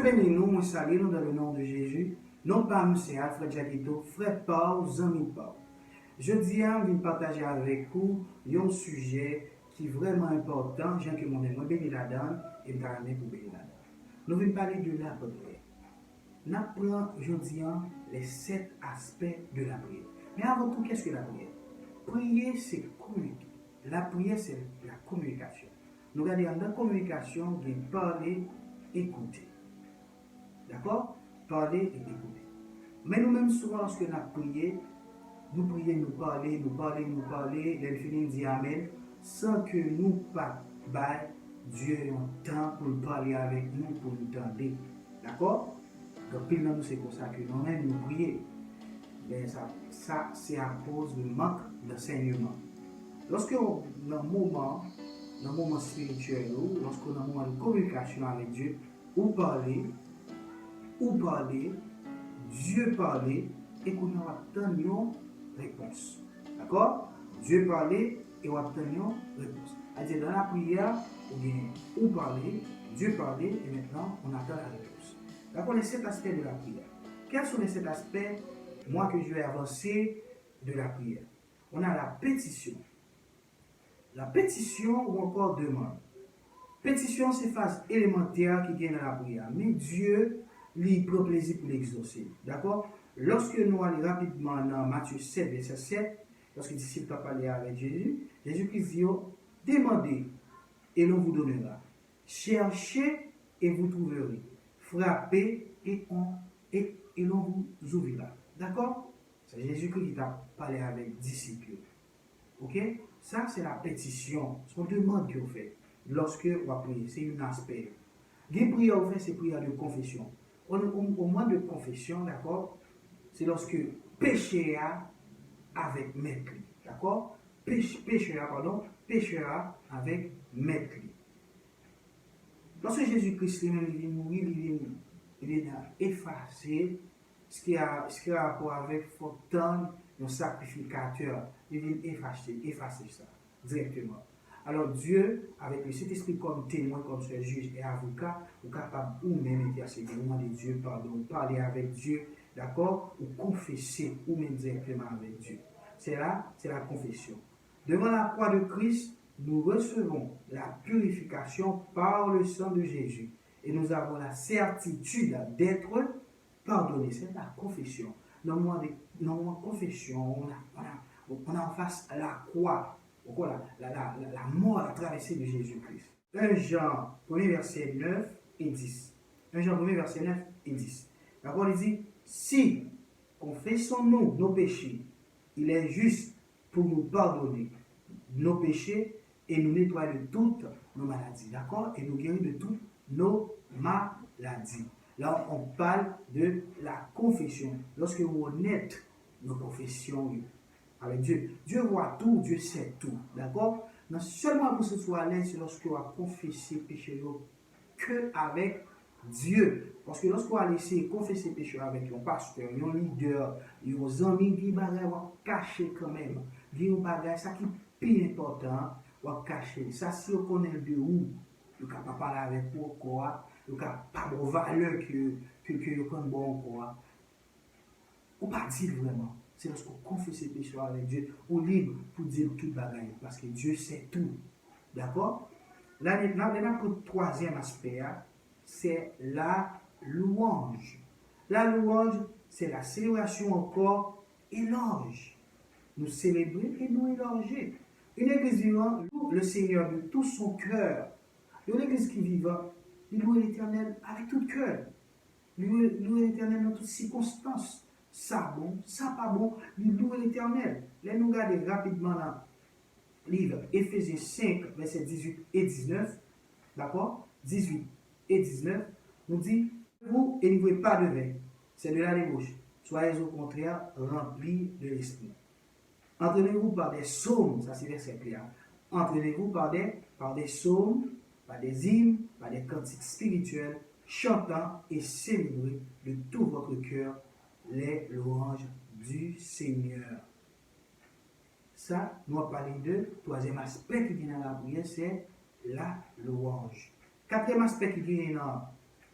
Dieu bénit nous, nous saluons dans le nom de Jésus. Non pas M. Alfred Jacquito, frère Paul, amis Paul. Je dis à vous partager avec vous un sujet qui est vraiment important, j'ai que mon aime béni la donne et me ramener pour bénir la donne. Nous venons parler de la prière. Nous apprenons aujourd'hui les 7 aspects de la prière. Mais avant tout, qu'est-ce que la prière? Prier, c'est communiquer. La prière, c'est la communication. Nous regardons dans la communication, il y a parler, écouter. D'accord? Parler et écouter. Mais nous-mêmes, souvent, lorsque nous prions, nous prions, nous parler, l'infini dit Amen, sans que nous pas Dieu ait un temps pour parler avec nous, pour nous tendre. D'accord? Donc, pile nous, c'est pour ça que nous-mêmes nous prions. Mais ça c'est à cause du manque d'enseignement. Lorsque dans le moment spirituel, lorsque dans le moment de communication avec Dieu, ou parler, Dieu parler, et qu'on obtient une réponse. D'accord? Dieu parler et on obtient une réponse. C'est-à-dire dans la prière, ou parler, Dieu parler, et maintenant on attend la réponse. D'accord? Les 7 aspects de la prière. Quels sont les 7 aspects, moi, que je vais avancer de la prière? On a la pétition. La pétition ou encore demande. Pétition, c'est phase élémentaire qui vient dans la prière. Mais Dieu, lui, prend plaisir pour l'exaucer. D'accord? Lorsque nous allons rapidement dans Matthieu 7, verset 7, lorsque les disciples ont parlé avec Jésus, Jésus-Christ dit, demandez et l'on vous donnera. Cherchez et vous trouverez. Frappez et l'on vous ouvrira. D'accord? C'est Jésus-Christ qui a parlé avec les disciples. Ok? Ça, c'est la pétition. C'est une demande qu'on fait lorsque on va prier. C'est un aspect. Les prières qu'on fait, c'est prières de confession. Au moment de confession, d'accord? C'est lorsque péché avec maître. D'accord? Péchera avec maître. Lorsque Jésus-Christ est mourir, il est effacé ce qui a rapport avec Fortan, le sacrificateur. Il vient effacer ça directement. Alors Dieu, avec le Saint-Esprit comme témoin, comme ce juge et avocat, est capable ou même intercéder, demander Dieu pardon, parler avec Dieu, d'accord, ou confesser ou même directement avec Dieu. C'est la confession. Devant la croix de Christ, nous recevons la purification par le sang de Jésus et nous avons la certitude d'être pardonnés. C'est la confession. Dans le moment de confession, on a en face la croix, la mort à traversée de Jésus-Christ. 1 Jean 1 verset 9 et 10. 1 Jean 1 verset 9 et 10. D'accord, il dit, si confessons-nous nos péchés, il est juste pour nous pardonner nos péchés et nous nettoyer de toutes nos maladies. D'accord? Et nous guérir de toutes nos maladies. Là, on parle de la confession. Lorsque vous honnête nos confessions avec Dieu, Dieu voit tout, Dieu sait tout. D'accord? Non seulement pour que ce soit à l'aise, c'est lorsque vous confessez péché que avec Dieu. Parce que lorsque vous laissez confesser péché avec un pasteur, un leader, un ami, il va cacher quand même. Il va ça qui est plus important, va cacher. Ça, si on connaît de où, vous ne pouvez pas parler avec vous quoi. Vous n'avez pas de valeur que vous connaissez bon quoi. Ou pas dire vraiment. C'est lorsqu'on confesse ses péchés avec Dieu, on est libre pour dire toute bagaille. Parce que Dieu sait tout. D'accord? Là, pour le troisième aspect, c'est la louange. La louange, c'est la célébration encore éloge. Nous célébrer et nous éloger. Une église vivante loue le Seigneur de tout son cœur. Une église qui vivant, il loue l'Éternel avec tout cœur. Il loue l'Éternel dans toutes circonstances. Ça bon, ça pas bon, il loue l'Éternel. Là, nous regardons rapidement dans le livre Éphésiens 5, versets 18 et 19. D'accord? 18 et 19. Nous dit, vous et ne jouez pas de vin, c'est de la débauche. Soyez au contraire remplis de l'esprit. Entraînez-vous par des psaumes, ça c'est verset clair. Entraînez-vous par des psaumes, par des hymnes, par des cantiques spirituels, chantant et célébrant de tout votre cœur les louanges du Seigneur. Ça, nous allons parler de troisième aspect qui vient dans la prière, c'est la louange. Quatrième aspect qui vient dans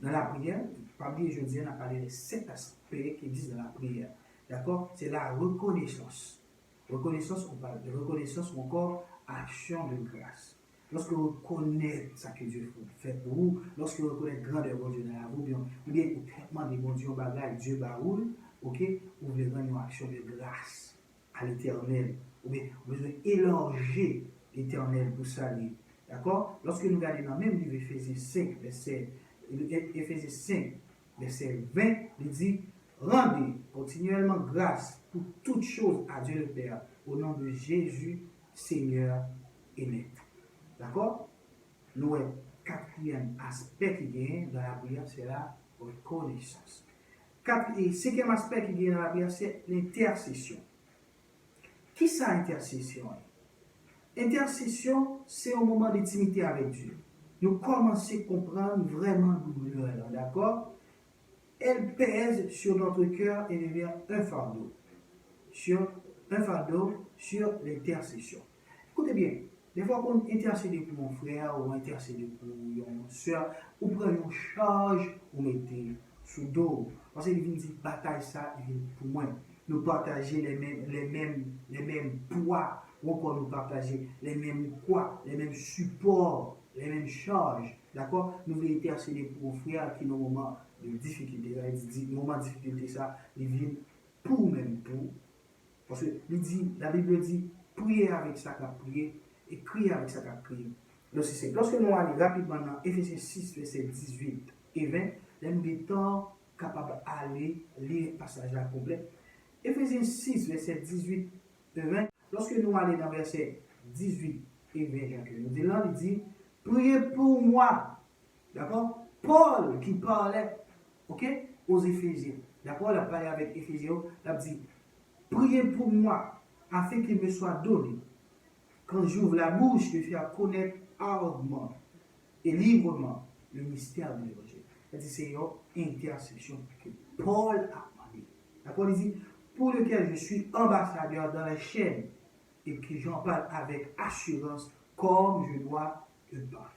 Dans la prière, pas oublier, je dis, on a parlé de 7 aspects qui existent dans la prière. D'accord? C'est la reconnaissance. Reconnaissance, on parle de reconnaissance ou encore action de grâce. Lorsque vous reconnaissez ce que Dieu fait pour vous, lorsque vous reconnaissez la grandeur de Dieu dans la vie, ou bien au traitement des bons Dieu, Dieu baroule, ok, vous voulez rendre une action de grâce à l'éternel. Ou bien vous voulez éloger l'éternel pour saluer. D'accord? Lorsque nous regardons dans le même livre Éphésiens 5, verset 20, il dit rendez continuellement grâce pour toutes choses à Dieu le Père, au nom de Jésus, Seigneur et Maître. D'accord? Nous, quatrième aspect qui vient dans la prière, c'est la reconnaissance. Et cinquième aspect qui vient dans la prière, c'est l'intercession. Qui ça, intercession? Intercession, c'est un moment d'intimité avec Dieu. Nous commençons à comprendre vraiment l'ouvreur, d'accord? Elle pèse sur notre cœur et devient un fardeau. Sur l'intercession. Écoutez bien, des fois qu'on intercède pour mon frère ou intercède pour une soeur, ou prenez une charge ou mettez sous dos. Parce qu'il vient dire bataille ça, il vient pour moi. Nous partager les mêmes poids, ou encore nous partager les mêmes poids, les mêmes supports, les mêmes charges. D'accord? Nous voulons intercéder pour un frère qui est dans un moment de difficulté. Le moment de difficulté, ça, il vient pour même pour. Parce que la Bible dit, priez avec ça qu'a prié et criez avec ça qu'a prié. Lorsque nous allons rapidement dans Éphésiens 6, verset 18 et 20, nous sommes capables d'aller lire le passage là complet. Éphésiens 6, verset 18 et 20, lorsque nous allons dans verset 18 et 20, nous disons là, il dit, priez pour moi. D'accord? Paul qui parlait, ok, aux Éphésiens. D'accord? Il a parlé avec Éphésiens, il a dit, priez pour moi, afin qu'il me soit donné, quand j'ouvre la bouche, de faire connaître ardemment et librement le mystère de l'évangile. C'est une intercession que Paul a demandé. D'accord? Il dit, pour lequel je suis ambassadeur dans la chaîne et que j'en parle avec assurance, comme je dois le parler.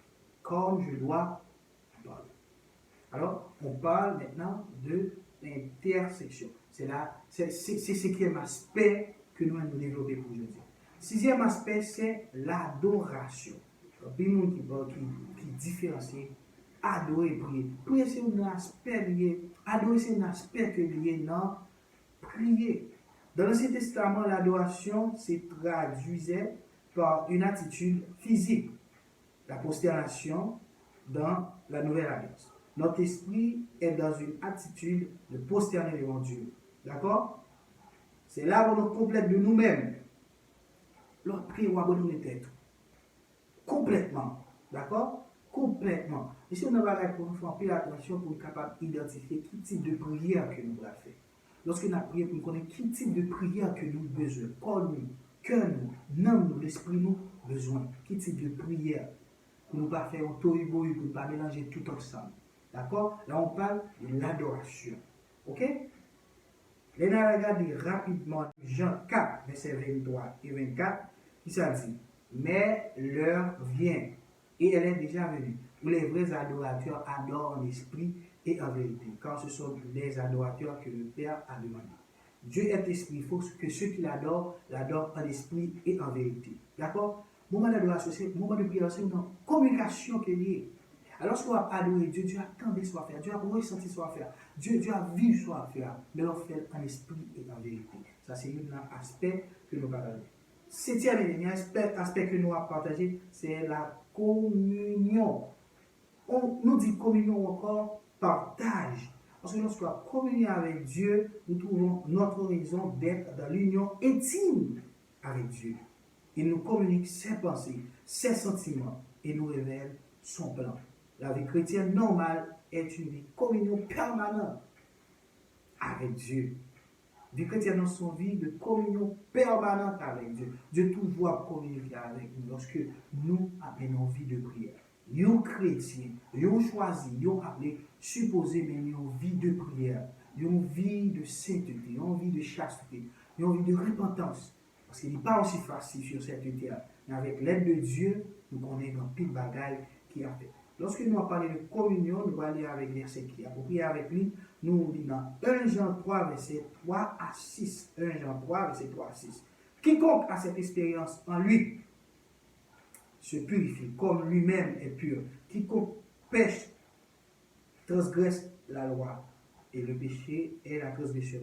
Comme je dois parler. Alors, on parle maintenant de l'intercession. C'est ce cinquième aspect que nous allons développer pour aujourd'hui. Sixième aspect, c'est l'adoration. Il y a des gens qui différencient adorer et prier. Prier, c'est un aspect lié. Adorer, c'est un aspect lié dans prier. Dans l'Ancien Testament, l'adoration se traduisait par une attitude physique. La prosternation dans la Nouvelle Alliance. Notre esprit est dans une attitude de prosterner devant Dieu. D'accord? C'est là où on complète de nous-mêmes. L'autre prie ou abonner les têtes. Complètement. D'accord? Complètement. Et si on a pas pour nous faire plus attention pour être capable d'identifier quel type de prière que nous devons faire. Lorsque nous avons prié pour nous connaître quel type de prière que nous avons besoin. Corps nous, cœur nous, âme nous, l'esprit nous, besoin. Quel type de prière. Pour ne pas faire un tohu-bohu, pour ne pas mélanger tout ensemble. D'accord? Là, on parle de l'adoration. Ok? Les nous regardons rapidement Jean 4, verset 23 et 24, qui ça dit? Mais l'heure vient, et elle est déjà venue, où les vrais adorateurs adorent en esprit et en vérité, car ce sont les adorateurs que le Père a demandé. Dieu est esprit, il faut que ceux qui l'adorent en esprit et en vérité. D'accord? Moment d'adoration, c'est moment de prière, c'est une communication qui est liée. Alors, lorsqu'on va adorer Dieu, Dieu a tendance à faire, Dieu a ressenti à faire, Dieu a vu à faire, mais on fait en esprit et en vérité. Ça, c'est un aspect que nous partageons. Septième et dernier aspect que nous avons partagé, c'est la communion. On nous dit communion encore, partage. Parce que lorsqu'on a communié avec Dieu, nous trouvons notre raison d'être dans l'union intime avec Dieu. Il nous communique ses pensées, ses sentiments et nous révèle son plan. La vie chrétienne normale est une vie communion permanente avec Dieu. La vie chrétienne est une vie de communion permanente avec Dieu. Dieu toujours communique avec nous lorsque nous avons une vie de prière. Nous chrétiens, nous choisi, nous appelés, supposés, mais une vie de prière, une vie de sainteté, une vie de chasteté, une vie de repentance. Parce qu'il n'est pas aussi facile sur cette terre. Mais avec l'aide de Dieu, nous connaissons un pile bagaille qui a fait. Lorsque nous parlons de communion, nous allons aller avec verset qui est approprié avec lui. Nous lisons dans 1 Jean 3, verset 3 à 6. 1 Jean 3, verset 3 à 6. Quiconque a cette expérience en lui se purifie comme lui-même est pur. Quiconque pêche transgresse la loi et le péché est la transgression.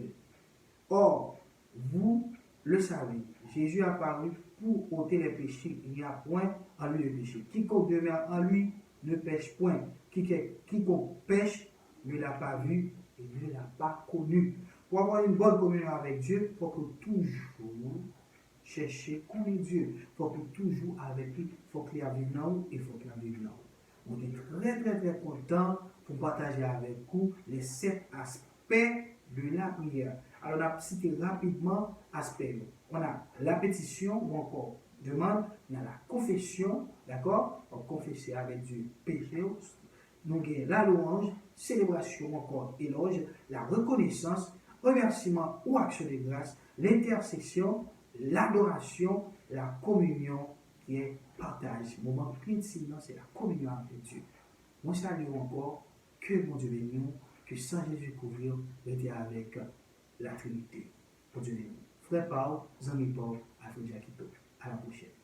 Or, vous le savez, Jésus a paru pour ôter les péchés. Il n'y a point en lui le péché. Quiconque demeure en lui ne pêche point. Quiconque pêche ne l'a pas vu et ne l'a pas connu. Pour avoir une bonne communion avec Dieu, il faut que toujours chercher connaître Dieu. Il faut que toujours avec lui, il faut qu'il y ait nous et il faut qu'il y ait nous. On est très très très content pour partager avec vous les 7 aspects de la prière. Alors, on a cité rapidement aspects. On a la pétition ou encore demande, on a la confession, d'accord? On confesse avec Dieu péché. Nous avons la louange, célébration ou encore éloge, la reconnaissance, remerciement ou action de grâce, l'intercession, l'adoration, la communion qui est partage. Le moment principal, c'est la communion avec Dieu. Moi, je salue encore que mon Dieu bénisse, que sans Jésus couvrir, était avec la Trinité. Pour Dieu bénisse. Frère Paul, Zami Paul, Afro Jakito. À la prochaine.